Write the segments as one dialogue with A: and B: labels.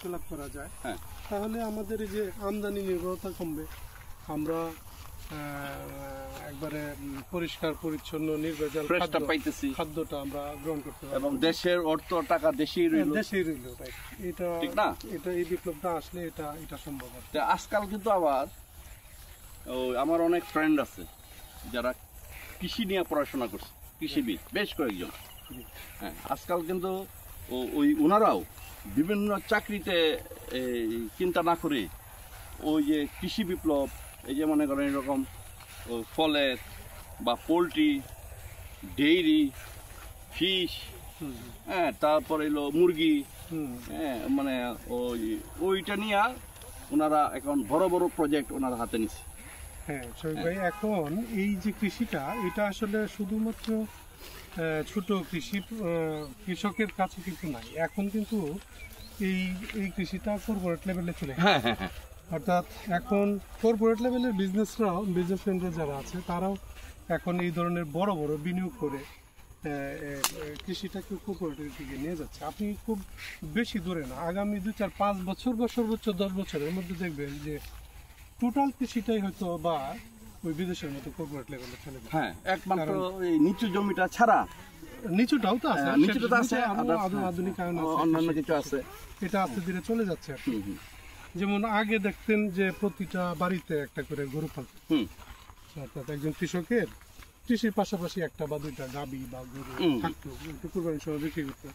A: লক্ষ্য লাভ করা যায়, তাহলে আমাদের এই যে আমদানি নির্ভরতা কমবে। আমরা একবারে পরিষ্কার পরিচ্ছন্ন নির্ভেজাল খাদ্যটা আমরা গ্রহণ করতে পারবো এবং দেশের অর্থ টাকা দেশেই রইল। এটা এই বিপ্লবটা আসলে এটা সম্ভব।
B: আজকাল কিন্তু আবার আমার অনেক ফ্রেন্ড আছে যারা কৃষি নিয়ে পড়াশোনা করছে, কৃষিবিদ বেশ কয়েকজন। হ্যাঁ, আজকাল কিন্তু ওনারাও বিভিন্ন চাকরিতে চিন্তা না করে ওই যে কৃষি বিপ্লব, এই যে মনে করেন এরকম ফলের বা পোলট্রি, ডেইরি, ফিশ, হ্যাঁ, তারপরে এলো মুরগি, হ্যাঁ, মানে ওইটা নিয়ে ওনারা এখন বড় বড় প্রজেক্ট ওনারা হাতে নিচ্ছে।
A: হ্যাঁ শরীফ ভাই, এখন এই যে কৃষিটা, এটা আসলে শুধুমাত্র ছোট কৃষকের কাছে কিন্তু নাই। এখন কিন্তু এই কৃষিটা কর্পোরেট লেভেলে চলে গেছে। অর্থাৎ এখন কর্পোরেট লেভেলের বিজনেসম্যানরা যারা আছে তারাও এখন এই ধরনের বড় বড় বিনিয়োগ করে কৃষিটাকে কর্পোরেটের দিকে নিয়ে যাচ্ছে। আপনি খুব বেশি দূরে না, আগামী 2-4-5 বছর বা সর্বোচ্চ 10 বছরের মধ্যে দেখবেন যে টোটাল কৃষিটাই হয়তো বা ওই বিদেশের মতো কর্পোরেট লেভেলে চলে যাবে।
B: হ্যাঁ, একমাত্র এই নিচু জমিটা ছাড়া,
A: নিচুটাও তো আছে,
B: নিচুটা আছে,
A: আধুনিক
B: অন্যান্য কিছু আছে,
A: এটা আস্তে ধীরে চলে যাচ্ছে। যেমন আগে দেখতেন যে প্রতিটা বাড়িতে একটা করে গরু পালতেন, অর্থাৎ একজন কৃষকের কৃষির পাশাপাশি একটা বা দুইটা গাবি বা গরু থাকতো, কুরবানির সময় বিক্রি করতো,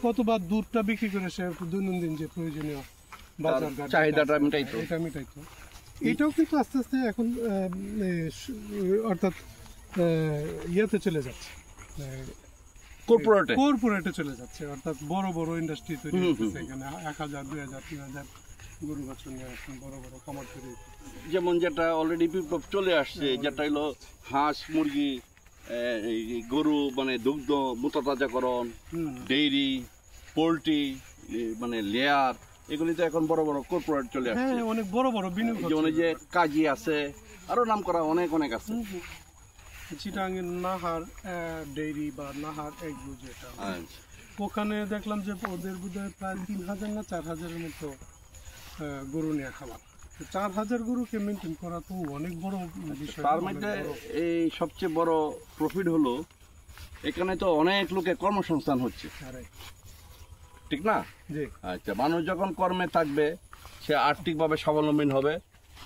A: কতবার দুধটা বিক্রি করে সে দৈনন্দিন যে প্রয়োজনীয় বাজার
B: চাহিদাটা মিটাইতো।
A: এটাও কিন্তু আস্তে আস্তে এখন অর্থাৎ ইয়েতে চলে যাচ্ছে, কর্পোরেটে চলে যাচ্ছে। অর্থাৎ বড় বড় ইন্ডাস্ট্রি তৈরি হচ্ছে, এখানে 1000, 2000, 3000 গরু বাছুর নিয়ে বড় বড় খামার তৈরি।
B: যেমন যেটা অলরেডি বিপ্লব চলে আসছে, যেটা হলো হাঁস, মুরগি, গরু, মানে দুগ্ধ মোতাজাকরণ, ডেইরি, পোল্ট্রি, মানে লেয়ার, এগুলিতে এখন বড় বড় কর্পোরেট চলে আসছে।
A: অনেক বড় বড় বিনিয়োগ,
B: যেমন যে কাজী আছে, আরো নাম করা অনেক আছে।
A: চিটাগাংয়ের নাহার ডেইরি বা নাহার এগ্রো, যেটা ওখানে দেখলাম যে ওদের বোধহয় প্রায় 3000 না 4000-এর মতো গরু নিয়ে খাবার। 4000 গরুকে মেনটেন করা তো অনেক বড় বিষয়।
B: তার মধ্যে এই সবচেয়ে বড় প্রফিট হলো এখানে তো অনেক লোকের কর্মসংস্থান হচ্ছে, ঠিক না? আচ্ছা, মানুষ যখন কর্মে থাকবে সে আর্থিকভাবে স্বাবলম্বী হবে।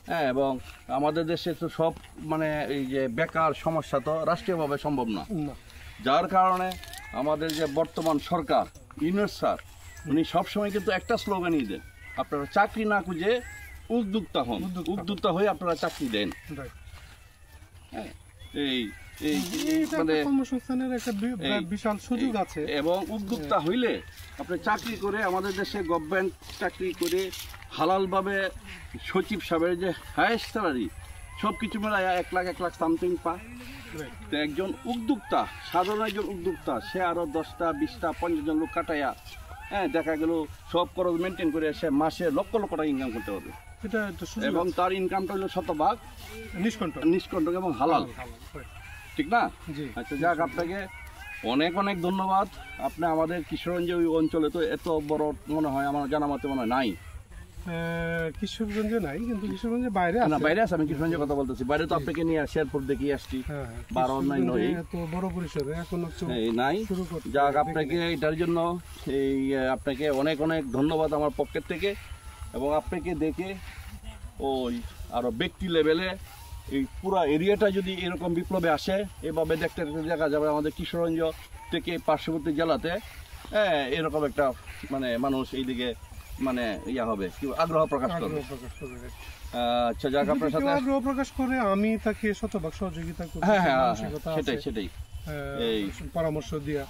B: হ্যাঁ, এবং আমাদের দেশে তো সব মানে এই যে বেকার সমস্যা তো রাষ্ট্রীয়ভাবে সম্ভব না, যার কারণে আমাদের যে বর্তমান সরকার ইউনূস স্যার, উনি সবসময় কিন্তু একটা স্লোগানই দেন, আপনারা চাকরি না খুঁজে উদ্যোক্তা হন, উদ্যোক্তা হয়ে আপনারা চাকরি দেন। হ্যাঁ,
A: কর্মসংস্থানের একটা বিশাল সুযোগ আছে।
B: এবং উদ্যোক্তা হইলে আপনি চাকরি করে, আমাদের দেশে গভর্নমেন্ট চাকরি করে হালালভাবে সচিব সাহেবের যে হাইয়েস্ট স্যালারি সবকিছু মিলে 1 লাখ সামথিং পায়। তো একজন উদ্যোক্তা, সাধারণ একজন উদ্যোক্তা, সে আরো 10টা 20টা 50 জন লোক কাটাইয়া, হ্যাঁ, দেখা গেল সব খরচ মেনটেন করে সে মাসে লক্ষ লক্ষ টাকা ইনকাম করতে পারবে। এবং তার ইনকামটা হলো শতভাগ নিষ্কণ্টক এবং হালাল, ঠিক না? আচ্ছা, যাক, আপনাকে অনেক অনেক ধন্যবাদ। আপনি আমাদের কিশোরগঞ্জে ওই অঞ্চলে তো এত বড় মনে হয় আমার জানা মতে মনে হয় নাই।
A: কিশোরগঞ্জে নাই, কিন্তু কিশোরগঞ্জের বাইরে আছে।
B: না, বাইরে আছে, আমি কিশোরগঞ্জের কথা বলতেছি। বাইরে তো আপনাকে নিয়ে শেরপুর দেখিয়ে আসছি, বা অন্যান্য
A: বড় পরিসরে এখন
B: নাই। যাক, আপনাকে এটার জন্য আপনাকে অনেক অনেক ধন্যবাদ আমার পক্ষের থেকে। এবং আপনাকে দেখে ওই আরো ব্যক্তি লেভেলে এই পুরো এরিয়াটা যদি এরকম বিপ্লবে আসে, এভাবে দেখতে দেখা যাবে আমাদের কিশোরগঞ্জ থেকে পার্শ্ববর্তী জেলাতে, হ্যাঁ, এরকম একটা মানে মানুষ এইদিকে মানে হবে, কি আগ্রহ প্রকাশ করবে। আচ্ছা, যাক, আপনার সাথে
A: আগ্রহ প্রকাশ করে আমি তাকে শতভাগ সহযোগিতা করি।
B: সেটাই
A: এই পরামর্শ দিয়া,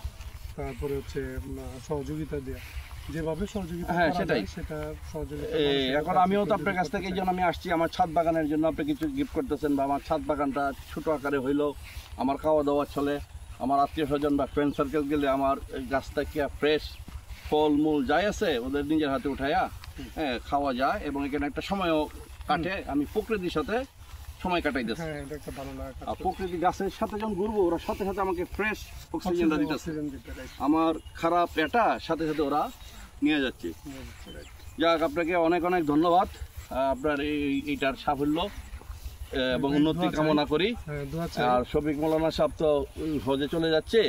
A: তারপরে হচ্ছে সহযোগিতা দিয়া, যেভাবে সহযোগিতা সেটা সহযোগিতা।
B: এখন আমিও তো আপনার কাছ থেকে এই জন্য আমি আসছি, আমার ছাদ বাগানের জন্য আপনি কিছু গিফট করতেছেন, বা আমার ছাদ বাগানটা ছোট আকারে হইলেও আমার খাওয়া দাওয়া চলে, আমার আত্মীয় স্বজন বা ফ্রেন্ড সার্কেল গেলে আমার গাছটা কি ফ্রেশ ফল মূল যাই আছে ওদের নিজের হাতে উঠাইয়া, হ্যাঁ, খাওয়া যায়। এবং এখানে একটা সময়ও কাটে, আমি প্রকৃতির সাথে সময় কাটাইতেছি। আর প্রকৃতি গাছের সাথে যখন ঘুরবো, ওরা সাথে সাথে আমাকে ফ্রেশ অক্সিজেনটা দিতেছে, আমার খারাপ এটা সাথে সাথে ওরা নিয়ে যাচ্ছে। যাক, আপনাকে অনেক অনেক ধন্যবাদ। আপনার এইটার সাফল্য এবং উন্নতি কামনা করি।
A: দোয়া চাই।
B: আর শফিক মৌলানা সাহেব তো হজে চলে যাচ্ছে,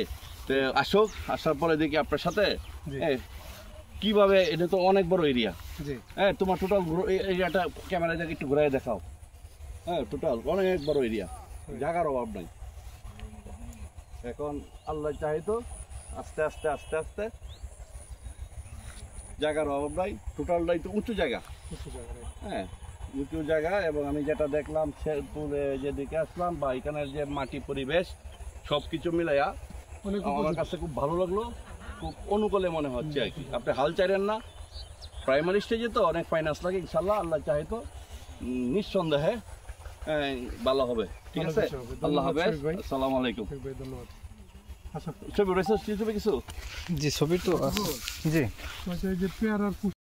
B: তো আসুক, আসার পরে দেখি আপনার সাথে
A: জি।
B: কিভাবে, এটা তো অনেক বড় এরিয়া।
A: জি
B: হ্যাঁ, তোমার টোটাল এরিয়াটা ক্যামেরা দেখে একটু ঘুরাই দেখাও। হ্যাঁ, টোটাল অনেক বড় এরিয়া, জায়গার অভাব নাই। এখন আল্লাহ চাহে তো আস্তে আস্তে আস্তে আস্তে জায়গার অভাব নাই, টোটালটাই তো উঁচু জায়গা।
A: কিছু জায়গায়।
B: হ্যাঁ, উঁচু জায়গা। এবং আমি যেটা দেখলাম শেরপুরে যেদিকে আসলাম বা এখানের যে মাটি পরিবেশ সব কিছু মিলাইয়া
A: অনেক
B: আমার
A: উপযোগী।
B: কাছে খুব ভালো লাগলো, খুব অনুকূলে মনে হচ্ছে আর কি। আপনি হাল চাইলেন না, প্রাইমারি স্টেজে তো অনেক ফাইন্যান্স লাগে, ইনশাল্লাহ আল্লাহ চাহে তো নিঃসন্দেহে ভালো হবে। ঠিক
A: ভালো
B: আছে,
A: কিছু হবে।
B: আল্লাহ
A: ধন্যবাদ
B: হাফেজ,
A: শফিক ভাই।
B: আসসালামু আলাইকুম।
A: শফিক ভাই ধন্যবাদ। আচ্ছা
B: ছবি রয়েছে কিছু
C: জি ছবি তো জি
A: এই যে পেয়ারার